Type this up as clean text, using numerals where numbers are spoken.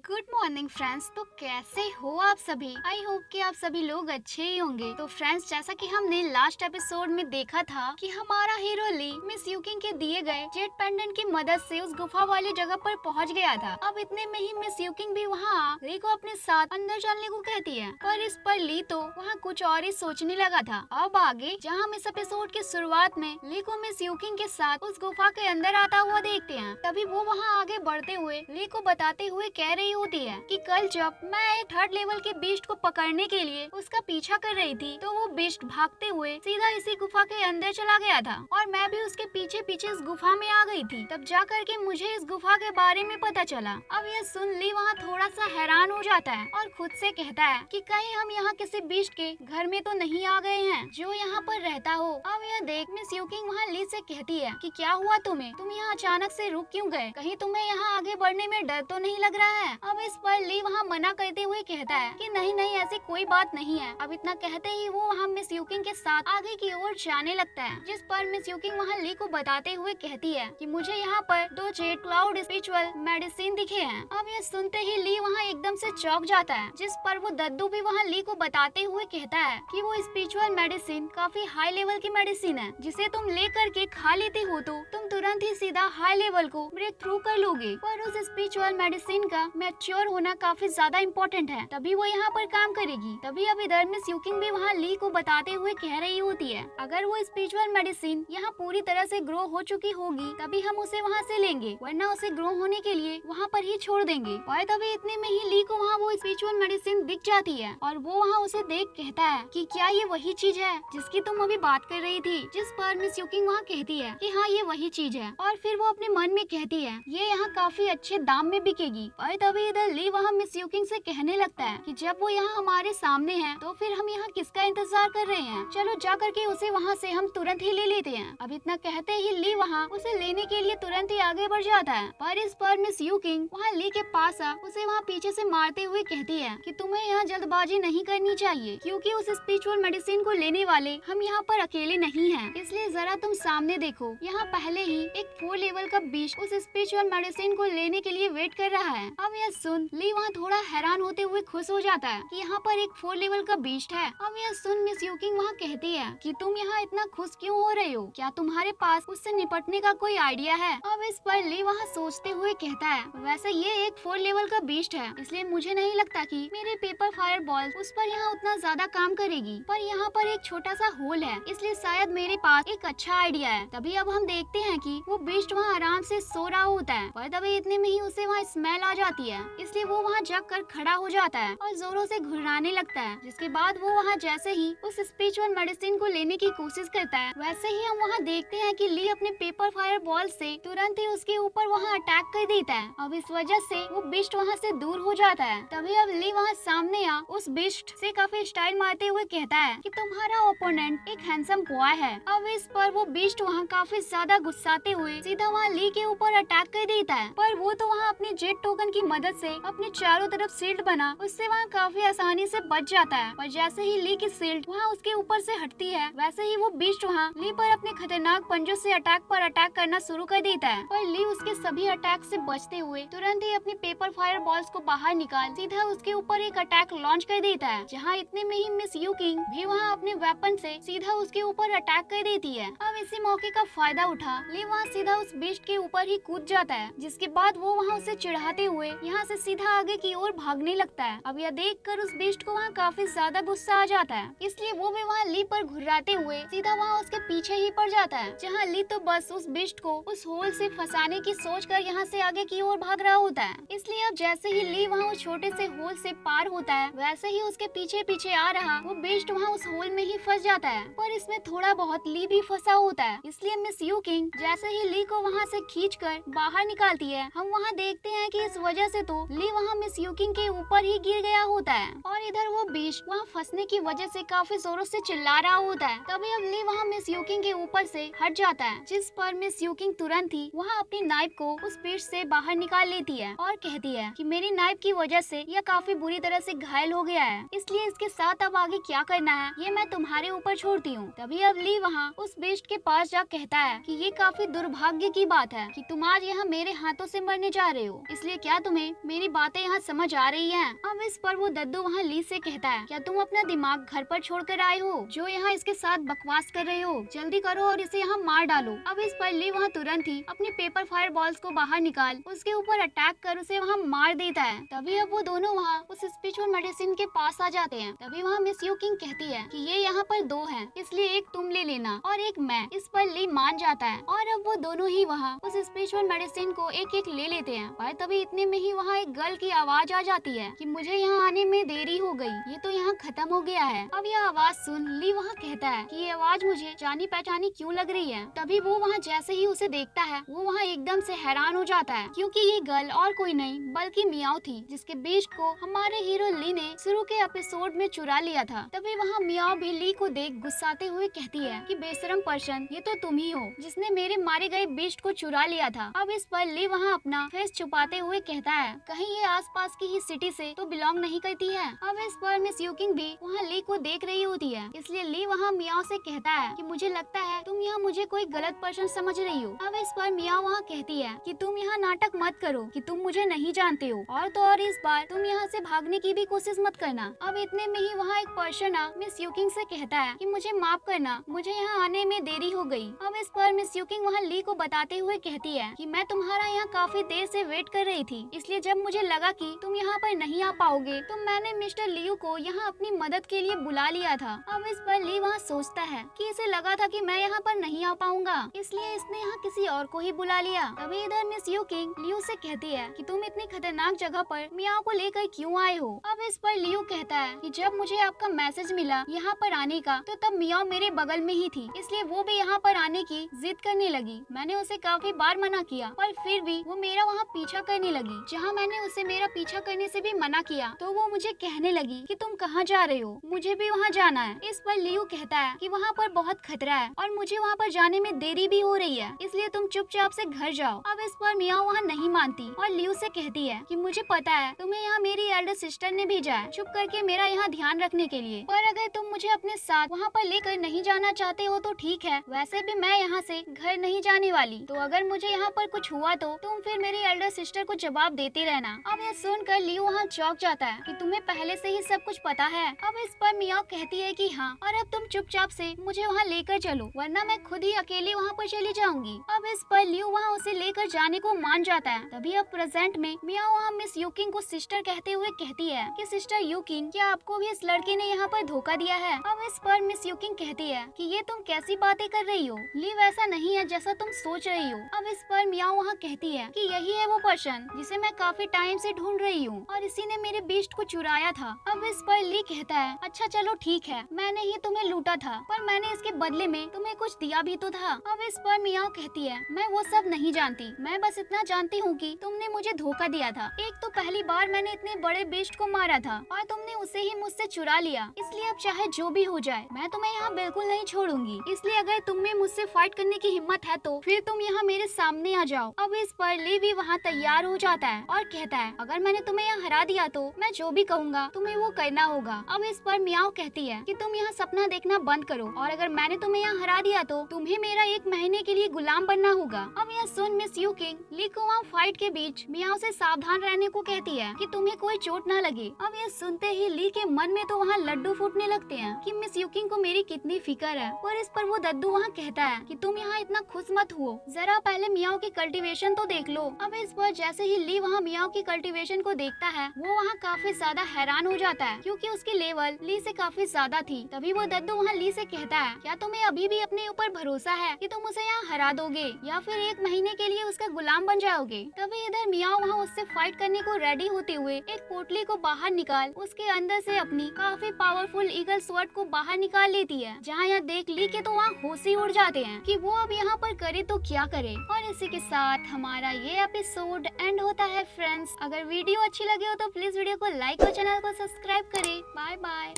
Good morning friends. तो कैसे हो आप सभी? आई होप कि आप सभी लोग अच्छे ही होंगे। तो फ्रेंड्स, जैसा कि हमने लास्ट एपिसोड में देखा था कि हमारा हीरो ली मिस यूकिंग के दिए गए जेट पेंडेंट की मदद से उस गुफा वाली जगह पर पहुंच गया था। अब इतने में ही मिस यूकिंग भी वहां ली को अपने साथ अंदर चलने को कहती है, पर इस पर ली तो वहाँ कुछ और ही सोचने लगा था। अब आगे जहाँ हम इस एपिसोड की शुरुआत में ली को मिस यूकिंग के साथ उस गुफा के अंदर आता हुआ देखते हैं, तभी वो वहाँ आगे बढ़ते हुए ली को बताते हुए कह रही होती है कि कल जब मैं एक थर्ड लेवल के बीस्ट को पकड़ने के लिए उसका पीछा कर रही थी तो वो बीस्ट भागते हुए सीधा इसी गुफा के अंदर चला गया था और मैं भी उसके पीछे पीछे इस गुफा में आ गई थी। तब जा करके मुझे इस गुफा के बारे में पता चला। अब यह सुन ली वहाँ थोड़ा सा हैरान हो जाता है और खुद से कहता है कि कहीं हम यहाँ किसी बीस्ट के घर में तो नहीं आ गए हैं जो यहाँ पर रहता हो। अब यह देख मिस यूकिंग वहाँ ली से कहती है कि क्या हुआ तुम्हें, तुम यहाँ अचानक से रुक क्यों गए, कहीं तुम्हें यहाँ आगे बढ़ने में डर तो नहीं लग रहा है। अब इस पर ली वहाँ मना करते हुए कहता है कि नहीं नहीं, ऐसी कोई बात नहीं है। अब इतना कहते ही वो वहाँ मिस यूकिंग के साथ आगे की ओर जाने लगता है, जिस पर मिस यूकिंग वहाँ ली को बताते हुए कहती है कि मुझे यहाँ पर 2 जेट क्लाउड स्पिरिचुअल मेडिसिन दिखे हैं। अब यह सुनते ही ली वहाँ एकदम से चौंक जाता है, जिस पर वो दद्दू भी वहाँ ली को बताते हुए कहता है कि वो स्पिरिचुअल मेडिसिन काफी हाई लेवल की मेडिसिन है, जिसे तुम ले करके खा लेते हो तो तुम तुरंत ही सीधा हाई लेवल को ब्रेक थ्रू कर लोगे। पर उस स्पिरिचुअल मेडिसिन का मैच्योर होना काफी ज्यादा इम्पोर्टेंट है, तभी वो यहाँ पर काम करेगी। तभी अब इधर मिस यूकिंग भी वहाँ ली को बताते हुए कह रही होती है अगर वो स्पिरिचुअल मेडिसिन यहाँ पूरी तरह से ग्रो हो चुकी होगी तभी हम उसे वहाँ से लेंगे, वरना उसे ग्रो होने के लिए वहाँ पर ही छोड़ देंगे। और तभी इतने में ही ली को वहाँ वो स्पिरिचुअल मेडिसिन दिख जाती है और वो वहाँ उसे देख कहता है कि क्या ये वही चीज है जिसकी तुम अभी बात कर रही थी। जिस पर मिस यूकिंग वहाँ कहती है कि हाँ ये वही चीज है, और फिर वो अपने मन में कहती है ये यहाँ काफी अच्छे दाम में बिकेगी। और तभी इधर ली वहाँ मिस यूकिंग से कहने लगता है कि जब वो यहाँ हमारे सामने है तो फिर हम यहाँ किसका इंतजार कर रहे हैं, चलो जा करके उसे वहाँ से हम तुरंत ही ले लेते हैं। अब इतना कहते ही ली वहाँ उसे लेने के लिए तुरंत ही आगे बढ़ जाता है, पर इस पर मिस यूकिंग वहाँ ली के पास आ उसे वहाँ पीछे से मारते हुए कहती है कि तुम्हें यहाँ जल्दबाजी नहीं करनी चाहिए, क्योंकि उस स्पिरिचुअल मेडिसिन को लेने वाले हम यहाँ पर अकेले नहीं हैं, इसलिए जरा तुम सामने देखो, यहाँ पहले ही एक 4 लेवल का बीस्ट उस स्पिरिचुअल मेडिसिन को लेने के लिए वेट कर रहा है। अब यह सुन ली वहाँ थोड़ा हैरान होते हुए खुश हो जाता है कि यहाँ पर एक 4 लेवल का बीस्ट है। अब यह सुन मिस यूकिंग वहाँ कहती है कि तुम यहाँ इतना खुश क्यों हो रहे हो, क्या तुम्हारे पास उससे निपटने का कोई आइडिया है। अब इस पर ली वहाँ सोचते हुए कहता है वैसे ये एक 4 लेवल का बीस्ट है, इसलिए मुझे नहीं लगता कि मेरे पेपर फायर बॉल उस पर यहाँ उतना ज्यादा काम करेगी, पर यहाँ पर एक छोटा सा होल है, इसलिए शायद मेरे पास एक अच्छा आइडिया है। तभी अब हम देखते हैं कि वो बीस्ट वहाँ आराम से सो रहा होता है, पर तभी इतने में ही उसे वहाँ स्मेल आ जाती है, इसलिए वो वहाँ जग कर खड़ा हो जाता है और जोरों से घुर्राने लगता है। जिसके बाद वो वहाँ जैसे ही उस स्पिरिचुअल मेडिसिन को लेने की कोशिश करता है, वैसे ही हम वहाँ देखते हैं कि ली अपने पेपर फायर बॉल से तुरंत ही उसके ऊपर वहाँ अटैक कर देता है। अब इस वजह से वो बीस्ट वहाँ से दूर हो जाता है। तभी अब ली वहाँ सामने आ उस बीस्ट से काफी स्टाइल मारते हुए कहता है कि तुम्हारा ओपोनेंट एक हैंडसम बॉय है। अब इस पर वो बीस्ट वहाँ काफी ज्यादा गुस्साते हुए सीधा वहाँ ली के ऊपर अटैक कर देता है, पर वो तो वहाँ अपने जेट टोकन की मदद से अपने चारों तरफ शील्ड बना उससे वहाँ काफी आसानी से बच जाता है। पर जैसे ही ली की शील्ड वहाँ उसके ऊपर से हटती है, वैसे ही वो बीस्ट वहाँ ली पर अपने खतरनाक पंजों से अटैक करना शुरू कर देता है। पर ली उसके सभी अटैक से बचते हुए तुरंत ही अपने पेपर फायर बॉल्स को बाहर निकाल सीधा उसके ऊपर एक अटैक लॉन्च कर देता है, जहाँ इतने में ही मिस यूकिंग भी वहाँ अपने वेपन से सीधा उसके ऊपर अटैक कर देती है। अब इसी मौके का फायदा उठा ली वहाँ सीधा उस बीस्ट के ऊपर ही कूद जाता है, जिसके बाद वो वहाँ उसे चिढ़ाते हुए यहाँ से सीधा आगे की ओर भागने लगता है। अब यह देख कर उस बीस्ट को वहाँ काफी ज्यादा गुस्सा आ जाता है, इसलिए वो भी वहाँ ली पर घुर्राते हुए सीधा वहाँ उसके पीछे ही पड़ जाता है, जहाँ ली तो बस उस बीस्ट को उस होल से फंसाने की सोच कर यहाँ से आगे की ओर भाग रहा होता है। इसलिए अब जैसे ही ली वहाँ उस छोटे से होल से पार होता है, वैसे ही उसके पीछे पीछे आ रहा वो बीस्ट वहाँ उस होल में ही फंस जाता है, पर इसमें थोड़ा बहुत ली भी फंसा होता है। इसलिए मिस यूकिंग जैसे ही ली को वहाँ से खींचकर बाहर निकालती है, हम वहाँ देखते हैं कि इस वजह से तो ली वहाँ मिस यूकिंग के ऊपर ही गिर गया होता है, और इधर वो बीस्ट वहाँ फंसने की वजह से काफी जोरों से चिल्ला रहा होता है। तभी अब ली वहाँ मिस यूकिंग के ऊपर से हट जाता है, जिस पर मिस यूकिंग तुरंत ही वहाँ अपनी नाइफ को उस बीस्ट से बाहर निकाल लेती है और कहती है कि मेरी नाइफ की वजह से यह काफी बुरी तरह से घायल हो गया है, इसलिए इसके साथ अब आगे क्या करना है ये मैं तुम्हारे ऊपर छोड़ती हूँ। तभी अब ली वहाँ उस बीस्ट के पास जा कहता है कि ये काफी दुर्भाग्य की बात है कि तुम आज यहाँ मेरे हाथों से मरने जा रहे हो, इसलिए क्या तुम्हें मेरी बातें यहाँ समझ आ रही हैं? अब इस पर वो दद्दू वहाँ ली से कहता है, क्या तुम अपना दिमाग घर पर छोड़कर आए हो जो यहाँ इसके साथ बकवास कर रहे हो? जल्दी करो और इसे यहाँ मार डालो। अब इस पर ली वहाँ तुरंत ही अपनी पेपर फायर बॉल्स को बाहर निकाल उसके ऊपर अटैक कर उसे वहाँ मार देता है। तभी अब वो दोनों वहाँ उस स्पिरिचुअल मेडिसिन के पास आ जाते हैं। तभी वहाँ मिस यूकिंग कहती है कि ये यहाँ पर 2 हैं, इसलिए एक तुम ले लेना और एक मैं। इस पर ली मान जाता है और अब वो दोनों ही वहाँ उस स्पिरिचुअल मेडिसिन को एक एक ले लेते हैं। पर तभी इतने में ही वहाँ एक गर्ल की आवाज आ जाती है कि मुझे यहाँ आने में देरी हो गई, ये तो यहाँ खत्म हो गया है। अब यह आवाज सुन ली वहाँ कहता है कि ये आवाज मुझे जानी पहचानी क्यों लग रही है। तभी वो वहाँ जैसे ही उसे देखता है वो वहाँ एकदम से हैरान हो जाता है, क्योंकि ये गर्ल और कोई नहीं बल्कि मियाओ थी, जिसके बीस्ट को हमारे हीरो ली ने शुरू के एपिसोड में चुरा लिया था। तभी वहाँ मियाओ भी ली को देख गुस्साते हुए कहती है कि बेशरम पर्सन, ये तो तुम ही हो जिसने मेरे मारे गए बीस्ट को चुरा लिया था। अब इस पर ली वहाँ अपना फेस छुपाते हुए कहता है, कहीं ये आसपास की ही सिटी से तो बिलोंग नहीं करती है। अब इस पर मिस यूकिंग भी वहाँ ली को देख रही होती है, इसलिए ली वहाँ मियाओ से कहता है कि मुझे लगता है तुम यहाँ मुझे कोई गलत पर्सन समझ रही हो। अब इस पर मियाओ वहाँ कहती है कि तुम यहाँ नाटक मत करो कि तुम मुझे नहीं जानते हो, और तो और इस बार तुम यहाँ से भागने की भी कोशिश मत करना। अब इतने में ही वहाँ एक पर्सन मिस यूकिंग से कहता है कि मुझे माफ करना, मुझे यहाँ आने में देरी हो गई। अब इस पर मिस यूकिंग वहाँ ली को बताते हुए कहती है कि मैं तुम्हारा यहाँ काफी देर से वेट कर रही थी, इसलिए जब मुझे लगा कि तुम यहाँ पर नहीं आ पाओगे तो मैंने मिस्टर लियू को यहाँ अपनी मदद के लिए बुला लिया था। अब इस पर ली वहाँ सोचता है कि इसे लगा था कि मैं यहाँ पर नहीं आ पाऊंगा, इसलिए इसने यहाँ किसी और को ही बुला लिया। तभी इधर मिस यूकिंग लियू से कहती है कि तुम इतनी खतरनाक जगह पर मियाओ को लेकर क्यों आए हो। अब इस पर लियू कहता है कि जब मुझे आपका मैसेज मिला यहाँ पर आने का तो तब मियाओ मेरे बगल में ही थी, इसलिए वो भी यहाँ पर आने की जिद करने लगी। मैंने उसे काफी बार मना किया पर फिर भी वो मेरा वहाँ पीछा करने लगी। जहाँ मैंने उसे मेरा पीछा करने से भी मना किया तो वो मुझे कहने लगी कि तुम कहाँ जा रहे हो, मुझे भी वहाँ जाना है। इस पर लियू कहता है कि वहाँ पर बहुत खतरा है और मुझे वहाँ पर जाने में देरी भी हो रही है, इसलिए तुम चुपचाप से घर जाओ। अब इस पर मियाओ वहाँ नहीं मानती और लियू से कहती है कि मुझे पता है तुम्हें यहाँ मेरी एल्डर सिस्टर ने भेजा है चुप करके मेरा यहाँ ध्यान रखने के लिए, पर अगर तुम मुझे अपने साथ वहाँ पर लेकर नहीं जाना चाहते हो तो ठीक है, वैसे भी मैं यहाँ से घर नहीं जाने वाली, तो अगर मुझे यहाँ पर कुछ हुआ तो तुम फिर मेरी एल्डर सिस्टर को जवाब देते रहना। अब यह सुनकर लियू वहाँ चौंक जाता है कि तुम्हें पहले से ही सब कुछ पता है। अब इस पर मियाओ कहती है कि हाँ, और अब तुम चुपचाप से मुझे वहाँ लेकर चलो वरना मैं खुद ही अकेले वहाँ पर चली जाऊंगी। अब इस पर लियू वहाँ उसे लेकर जाने को मान जाता है। तभी अब प्रेजेंट में मियाओ वहाँ मिस यूकिंग को सिस्टर कहते हुए कहती है कि सिस्टर यूकिंग, क्या आपको भी इस लड़के ने यहाँ पर धोखा दिया है। अब इस पर मिस यूकिंग कहती है कि ये तुम कैसी बातें कर रही हो, ली वैसा नहीं है जैसा तुम सोच रही हो। अब इस पर मियाओ वहाँ कहती है कि यही है वो पर्सन जिसे मैं काफी टाइम से ढूंढ रही हूँ और इसी ने मेरे बीस्ट को चुराया था। अब इस पर ली कहता है, अच्छा चलो ठीक है, मैंने ही तुम्हें लूटा था पर मैंने इसके बदले में तुम्हें कुछ दिया भी तो था। अब इस पर मियाओ कहती है, मैं वो सब नहीं जानती, मैं बस इतना जानती हूँ कि तुमने मुझे धोखा दिया था। एक तो पहली बार मैंने इतने बड़े बीस्ट को मारा था और तुमने उसे ही मुझसे चुरा लिया, इसलिए अब चाहे जो भी हो जाए मैं तुम्हें यहाँ बिल्कुल नहीं छोड़ूंगी, इसलिए अगर तुम में मुझसे फाइट करने की हिम्मत है तो फिर तुम यहाँ मेरे सामने आ जाओ। अब इस पर ली भी वहाँ तैयार हो जाता है और कहता है, अगर मैंने तुम्हें यहाँ हरा दिया तो मैं जो भी कहूँगा तुम्हें वो करना होगा। अब इस पर मियाओ कहती है कि तुम यहाँ सपना देखना बंद करो और अगर मैंने तुम्हें यहाँ हरा दिया तो तुम्हें मेरा 1 महीने के लिए गुलाम बनना होगा। अब यह सुन मिस यूकिंग ली को वहाँ फाइट के बीच मियाओ से सावधान रहने को कहती है कि तुम्हें कोई चोट न लगे। अब यह सुनते ही ली के मन में तो वहाँ लड्डू फूटने लगते हैं कि मिस यूकिंग को मेरी कितनी फिक्र है। और इस पर वो दद्दू वहाँ कहता है कि तुम यहाँ इतना खुश मत हुओ, जरा पहले मियाओ की कल्टीवेशन तो देख लो। अब इस पर जैसे ही ली वहाँ मियाओ की कल्टीवेशन को देखता है वो वहाँ काफी ज्यादा हैरान हो जाता है क्योंकि उसकी लेवल ली से काफी ज्यादा थी। तभी वो दद्दू वहाँ ली से कहता है, क्या तुम्हें अभी भी अपने ऊपर भरोसा है कि तुम उसे यहाँ हरा दोगे या फिर 1 महीने के लिए उसका गुलाम बन जाओगे। तभी इधर मियाओ वहाँ उससे फाइट करने को रेडी होते हुए एक पोटली को बाहर निकाल उसके अंदर से अपनी काफी पावरफुल ईगल स्वॉर्ड को बाहर निकाल लेती है। जहाँ यह देख ली के तो वहाँ होश ही उड़ जाते हैं कि वो अब यहाँ पर करे तो क्या करे। और इसी के साथ हमारा ये एपिसोड एंड होता है फ्रेंड्स। अगर वीडियो अच्छी लगे हो तो प्लीज वीडियो को लाइक और चैनल को सब्सक्राइब करें। Bye bye.